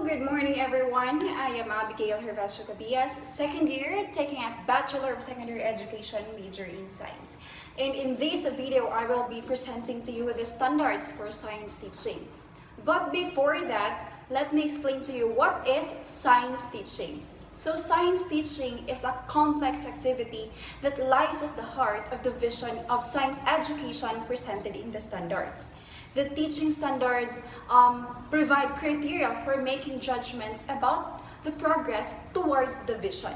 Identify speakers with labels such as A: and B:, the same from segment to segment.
A: Good morning everyone. I am Abigail Hervasio Cabias, second year, taking a Bachelor of Secondary Education major in Science. And in this video, I will be presenting to you the standards for science teaching. But before that, let me explain to you what is science teaching. So science teaching is a complex activity that lies at the heart of the vision of science education presented in the standards. The teaching standards provide criteria for making judgments about the progress toward the vision.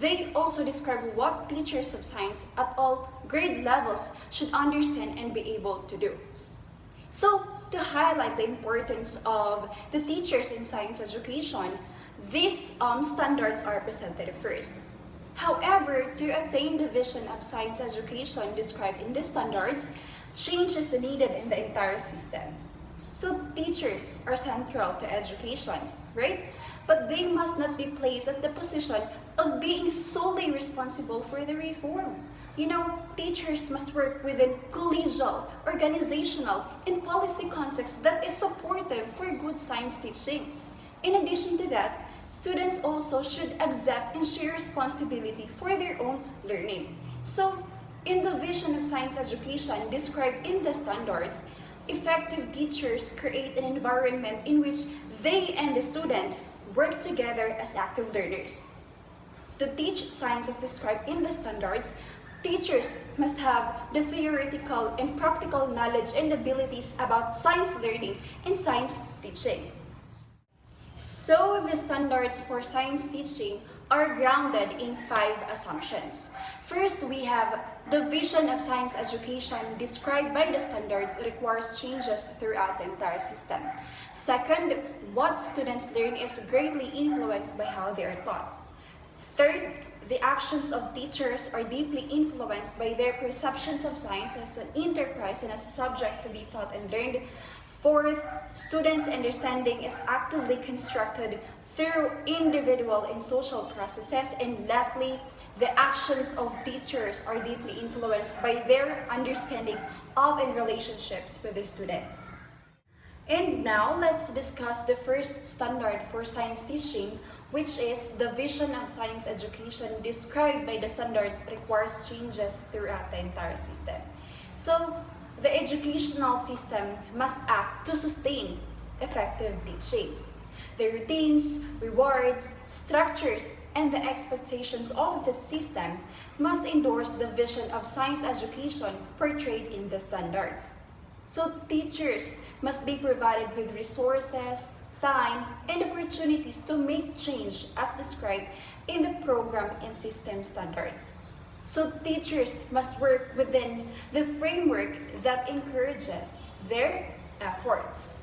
A: They also describe what teachers of science at all grade levels should understand and be able to do. So, to highlight the importance of the teachers in science education, these standards are presented first. However, to attain the vision of science education described in the standards, change is needed in the entire system. So teachers are central to education, right? But they must not be placed at the position of being solely responsible for the reform. Teachers must work within collegial, organizational, and policy context that is supportive for good science teaching. In addition to that, students also should accept and share responsibility for their own learning. So, in the vision of science education described in the standards, effective teachers create an environment in which they and the students work together as active learners. To teach science as described in the standards, teachers must have the theoretical and practical knowledge and abilities about science learning and science teaching. So the standards for science teaching are grounded in 5 assumptions. First, we have the vision of science education described by the standards requires changes throughout the entire system. Second, what students learn is greatly influenced by how they are taught. Third, the actions of teachers are deeply influenced by their perceptions of science as an enterprise and as a subject to be taught and learned. Fourth, students' understanding is actively constructed through individual and social processes. And lastly, the actions of teachers are deeply influenced by their understanding of and relationships with the students. And now let's discuss the first standard for science teaching, which is the vision of science education described by the standards requires changes throughout the entire system. So, the educational system must act to sustain effective teaching. The routines, rewards, structures, and the expectations of the system must endorse the vision of science education portrayed in the standards. So teachers must be provided with resources, time, and opportunities to make change as described in the program and system standards. So teachers must work within the framework that encourages their efforts.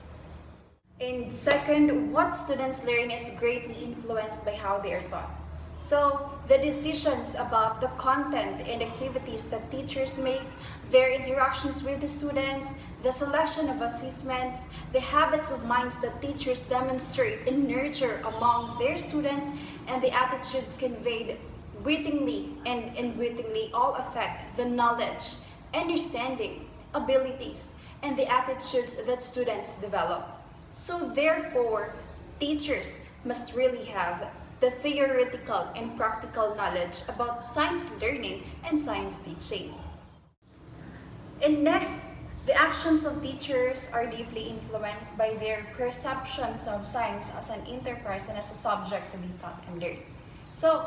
A: And second, what students learn is greatly influenced by how they are taught. So the decisions about the content and activities that teachers make, their interactions with the students, the selection of assessments, the habits of minds that teachers demonstrate and nurture among their students, and the attitudes conveyed wittingly and unwittingly all affect the knowledge, understanding, abilities, and the attitudes that students develop. So therefore, teachers must really have the theoretical and practical knowledge about science learning and science teaching. And next, the actions of teachers are deeply influenced by their perceptions of science as an enterprise and as a subject to be taught and learned. So,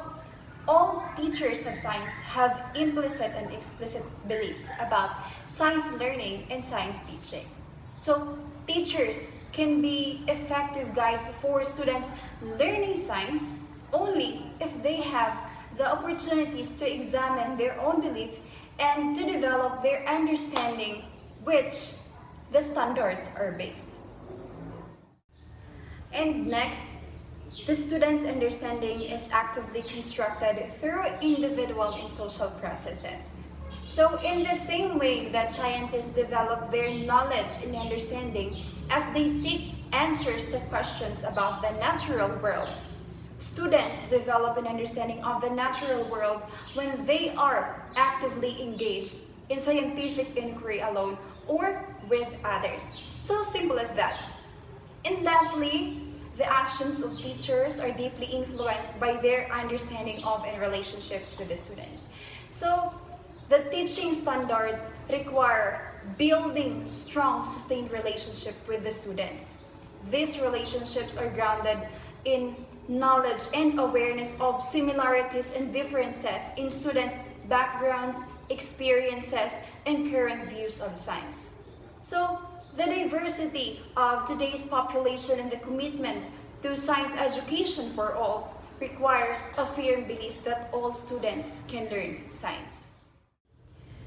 A: all teachers of science have implicit and explicit beliefs about science learning and science teaching. So, teachers can be effective guides for students learning science only if they have the opportunities to examine their own belief and to develop their understanding which the standards are based. And next, the student's understanding is actively constructed through individual and social processes. So in the same way that scientists develop their knowledge and understanding as they seek answers to questions about the natural world, students develop an understanding of the natural world when they are actively engaged in scientific inquiry alone or with others. So simple as that. And lastly, the actions of teachers are deeply influenced by their understanding of and relationships with the students. So, the teaching standards require building strong, sustained relationship with the students. These relationships are grounded in knowledge and awareness of similarities and differences in students' backgrounds, experiences, and current views of science. So, the diversity of today's population and the commitment to science education for all requires a firm belief that all students can learn science.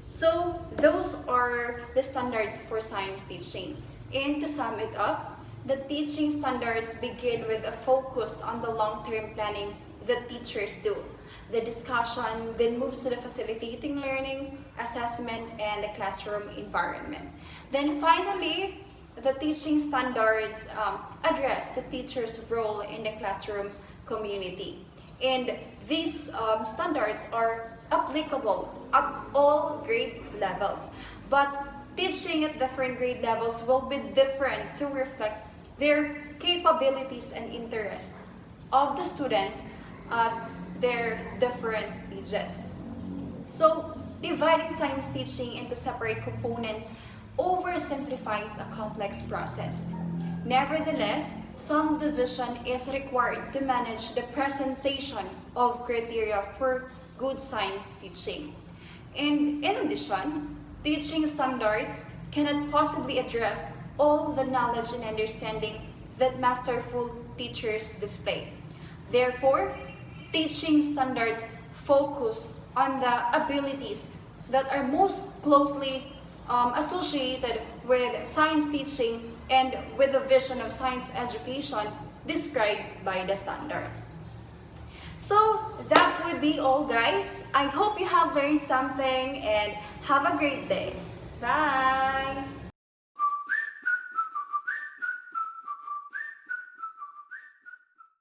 A: So, those are the standards for science teaching. And to sum it up, the teaching standards begin with a focus on the long-term planning that teachers do. The discussion then moves to the facilitating learning, assessment, and the classroom environment. Then finally, the teaching standards address the teacher's role in the classroom community. And these standards are applicable at all grade levels. But teaching at different grade levels will be different to reflect their capabilities and interests of the students at their different ages. So, dividing science teaching into separate components oversimplifies a complex process. Nevertheless, some division is required to manage the presentation of criteria for good science teaching. And in addition, teaching standards cannot possibly address all the knowledge and understanding that masterful teachers display. Therefore, teaching standards focus on the abilities that are most closely associated with science teaching and with the vision of science education described by the standards. So that would be all, guys. I hope you have learned something and have a great day. Bye!